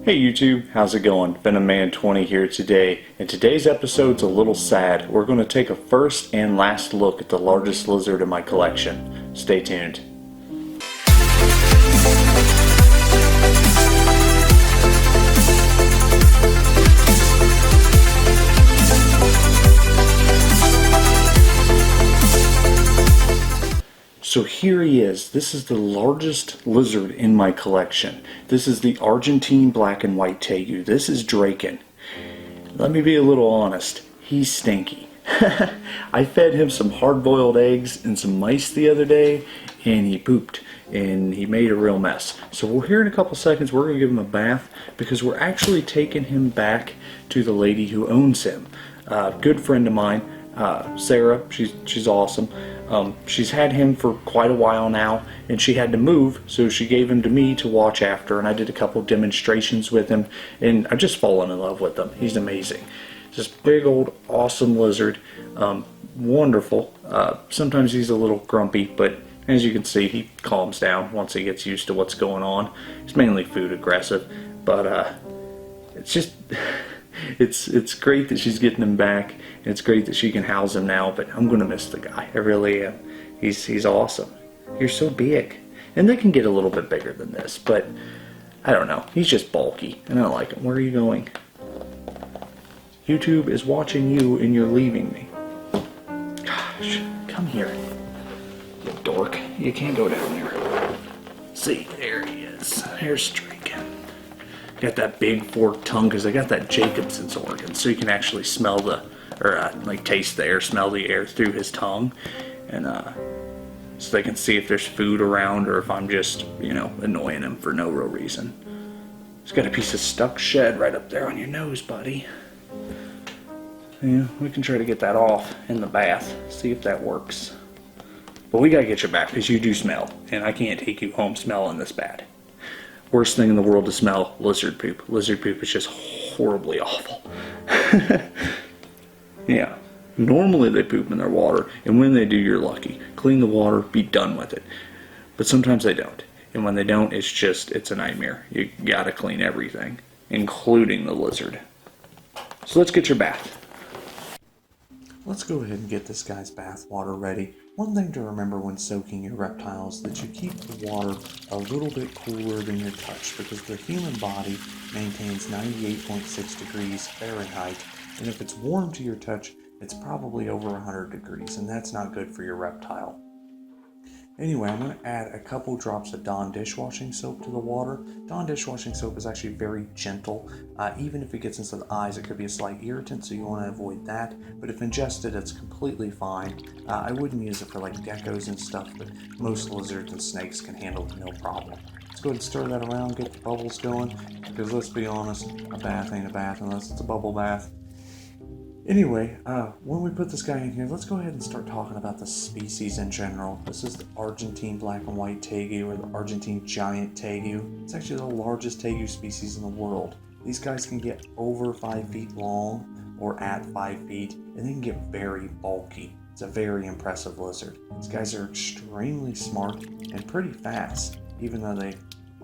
Hey YouTube, how's it going? Venomman20 here today, and today's episode's a little sad. We're going to take a first and last look at the largest lizard in my collection. Stay tuned. So here he is. This is the largest lizard in my collection. This is the Argentine black and white tegu. This is Draken. Let me be a little honest. He's stinky. I fed him some hard-boiled eggs and some mice the other day, and he pooped, and he made a real mess. So we're here in a couple seconds. We're going to give him a bath because we're actually taking him back to the lady who owns him. Good friend of mine, Sarah. She's awesome. She's had him for quite a while now, and she had to move, so she gave him to me to watch after, and I did a couple demonstrations with him, and I've just fallen in love with him. He's amazing. This big old awesome lizard, wonderful. Sometimes he's a little grumpy, but as you can see, he calms down once he gets used to what's going on. He's mainly food aggressive, but it's just it's great that she's getting him back, and it's great that she can house him now, but I'm gonna miss the guy. I really am. He's awesome. You're so big. And they can get a little bit bigger than this, but I don't know. He's just bulky, and I don't like him. Where are you going? YouTube is watching you, and you're leaving me. Gosh, come here. You dork. You can't go down there. See, there he is. There's Draken. Got that big forked tongue because I got that Jacobson's organ, so you can actually smell like taste the air, smell the air through his tongue, and so they can see if there's food around or if I'm just, annoying him for no real reason. He's got a piece of stuck shed right up there on your nose, buddy. Yeah, we can try to get that off in the bath, see if that works. But we gotta get you back because you do smell, and I can't take you home smelling this bad. Worst thing in the world to smell, lizard poop. Lizard poop is just horribly awful. Yeah. Normally they poop in their water, and when they do, you're lucky. Clean the water, be done with it. But sometimes they don't. And when they don't, it's a nightmare. You gotta clean everything, including the lizard. So let's get your bath. Let's go ahead and get this guy's bath water ready. One thing to remember when soaking your reptiles is that you keep the water a little bit cooler than your touch, because the human body maintains 98.6 degrees Fahrenheit, and if it's warm to your touch, it's probably over 100 degrees, and that's not good for your reptile. Anyway, I'm going to add a couple drops of Dawn dishwashing soap to the water. Dawn dishwashing soap is actually very gentle. Even if it gets into the eyes, it could be a slight irritant, so you want to avoid that. But if ingested, it's completely fine. I wouldn't use it for like geckos and stuff, but most lizards and snakes can handle it no problem. Let's go ahead and stir that around, get the bubbles going, because let's be honest, a bath ain't a bath unless it's a bubble bath. Anyway, when we put this guy in here, let's go ahead and start talking about the species in general. This is the Argentine black and white tegu, or the Argentine giant tegu. It's actually the largest tegu species in the world. These guys can get over 5 feet long, or at 5 feet, and they can get very bulky. It's a very impressive lizard. These guys are extremely smart and pretty fast, even though they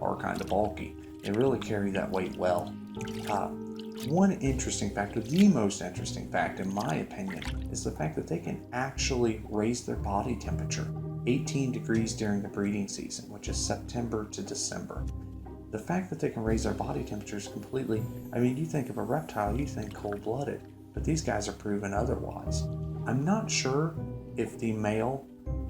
are kind of bulky. They really carry that weight well. One interesting fact, or the most interesting fact in my opinion, is the fact that they can actually raise their body temperature 18 degrees during the breeding season, which is September to December. The fact that they can raise their body temperatures completely, you think of a reptile, you think cold-blooded, but these guys are proven otherwise. I'm not sure if the male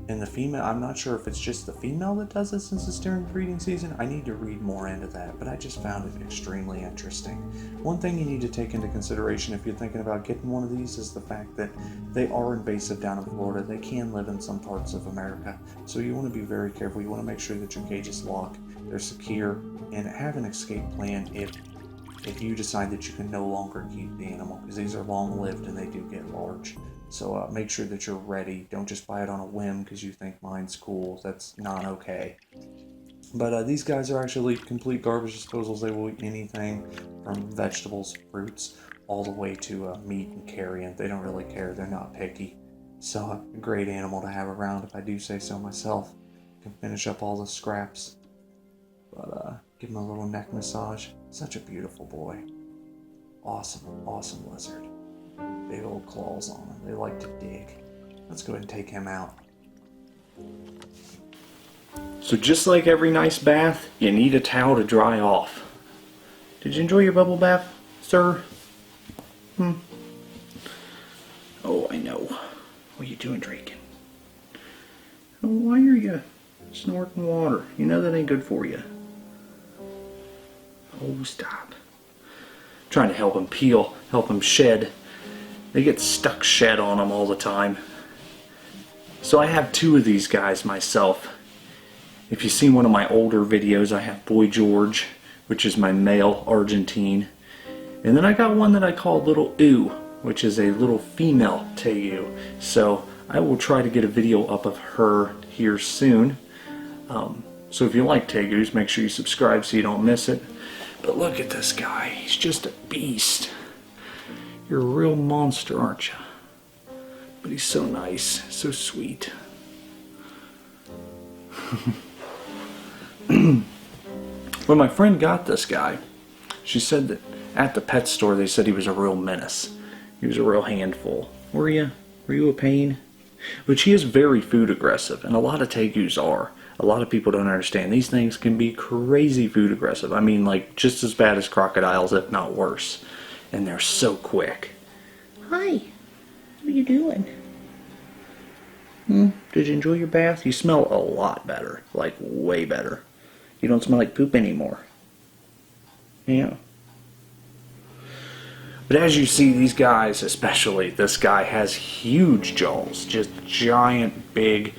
and the female, I'm not sure if it's just the female that does it since it's during breeding season. I need to read more into that, but I just found it extremely interesting. One thing you need to take into consideration if you're thinking about getting one of these is the fact that they are invasive down in Florida. They can live in some parts of America, so you want to be very careful. You want to make sure that your cage is locked, they're secure, and have an escape plan if you decide that you can no longer keep the animal, because these are long-lived and they do get large. So make sure that you're ready. Don't just buy it on a whim because you think mine's cool. That's not okay. But these guys are actually complete garbage disposals. They will eat anything from vegetables, fruits, all the way to meat and carrion. They don't really care. They're not picky. So a great animal to have around, if I do say so myself. You can finish up all the scraps. But give them a little neck massage. Such a beautiful boy. Awesome, awesome lizard. Big old claws on him. They like to dig. Let's go ahead and take him out. So just like every nice bath, you need a towel to dry off. Did you enjoy your bubble bath, sir? Oh, I know. What are you doing, Draken? Oh, why are you snorting water? You know that ain't good for you. Oh, stop. Trying to help him peel, help him shed. They get stuck shed on them all the time. So I have two of these guys myself. If you've seen one of my older videos, I have Boy George, which is my male Argentine. And then I got one that I call Little Ooh, which is a little female Tegu. So I will try to get a video up of her here soon. So if you like Tegus, make sure you subscribe so you don't miss it. But look at this guy. He's just a beast. You're a real monster, aren't you? But he's so nice, so sweet. When my friend got this guy, she said that at the pet store they said he was a real menace. He was a real handful. Were you? Were you a pain? Which he is very food aggressive, and a lot of Tegus are. A lot of people don't understand. These things can be crazy food aggressive. I mean, like, just as bad as crocodiles, if not worse. And they're so quick. Hi. What are you doing? Did you enjoy your bath? You smell a lot better. Like, way better. You don't smell like poop anymore. Yeah. But as you see, these guys, especially this guy, has huge jaws. Just giant, big,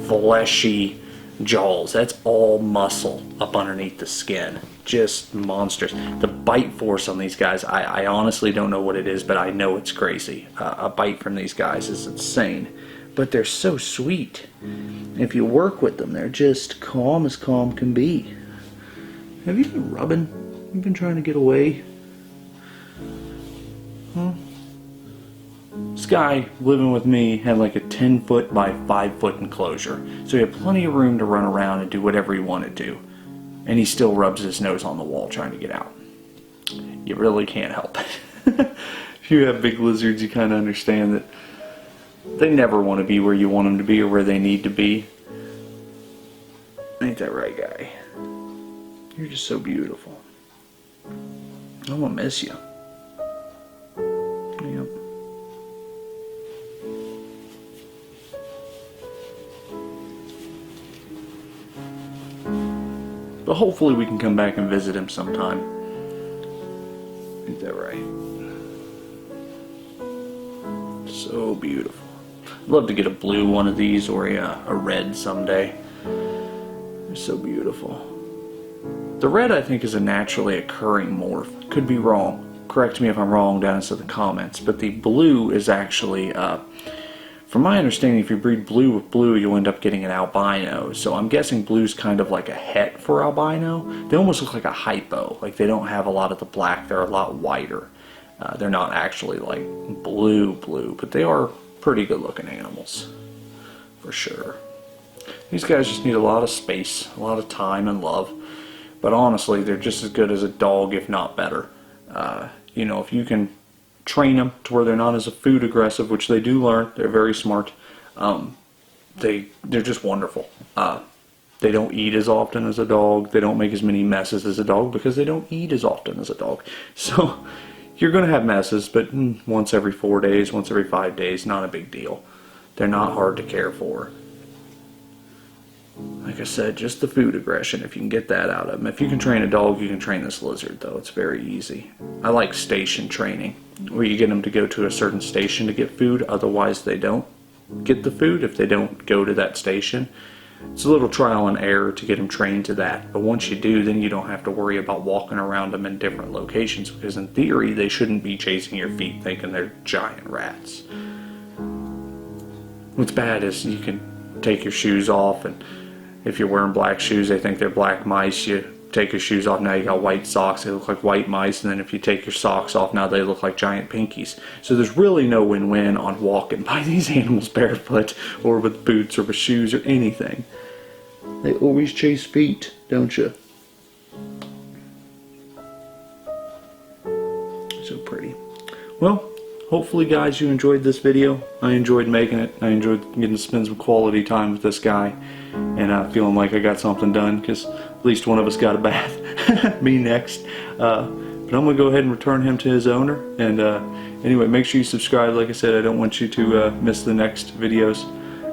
fleshy jaws. That's all muscle up underneath the skin. Just monsters. The bite force on these guys, I honestly don't know what it is, but I know it's crazy. A bite from these guys is insane. But they're so sweet. If you work with them, they're just calm as calm can be. Have you been rubbing? You've been trying to get away? Huh? This guy living with me had like a 10-foot by 5-foot enclosure. So he had plenty of room to run around and do whatever he wanted to. And he still rubs his nose on the wall trying to get out. You really can't help it. If you have big lizards, you kind of understand that they never want to be where you want them to be or where they need to be. Ain't that right, guy? You're just so beautiful. I'm gonna miss you. Yep. But hopefully we can come back and visit him sometime. Ain't that right? So beautiful. I'd love to get a blue one of these or a red someday. They're so beautiful. The red, I think, is a naturally occurring morph. Could be wrong. Correct me if I'm wrong down into the comments. But the blue is actually, from my understanding, if you breed blue with blue, you'll end up getting an albino. So I'm guessing blue's kind of like a het for albino. They almost look like a hypo. Like they don't have a lot of the black. They're a lot whiter. They're not actually like blue, but they are pretty good looking animals. For sure. These guys just need a lot of space, a lot of time and love. But honestly, they're just as good as a dog, if not better. You know, if you can train them to where they're not as food aggressive, which they do learn, they're very smart. They're just wonderful. They don't eat as often as a dog. They don't make as many messes as a dog because they don't eat as often as a dog. So you're going to have messes, but once every 4 days, once every 5 days, not a big deal. They're not hard to care for. Like I said, just the food aggression, if you can get that out of them. If you can train a dog, you can train this lizard, though. It's very easy. I like station training, where you get them to go to a certain station to get food, otherwise they don't get the food if they don't go to that station. It's a little trial and error to get them trained to that, but once you do, then you don't have to worry about walking around them in different locations, because in theory, they shouldn't be chasing your feet thinking they're giant rats. What's bad is you can take your shoes off, and if you're wearing black shoes, they think they're black mice. You take your shoes off, now you got white socks, they look like white mice, and then if you take your socks off, now they look like giant pinkies. So there's really no win-win on walking by these animals barefoot, or with boots, or with shoes, or anything. They always chase feet, don't you? So pretty. Well, hopefully guys you enjoyed this video. I enjoyed making it. I enjoyed getting to spend some quality time with this guy, and feeling like I got something done, because at least one of us got a bath. Me next. But I'm going to go ahead and return him to his owner. And anyway, make sure you subscribe. Like I said, I don't want you to miss the next videos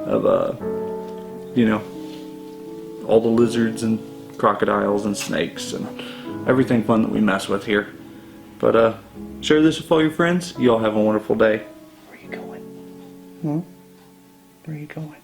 of, you know, all the lizards and crocodiles and snakes and everything fun that we mess with here. But share this with all your friends. You all have a wonderful day. Where are you going? Where are you going?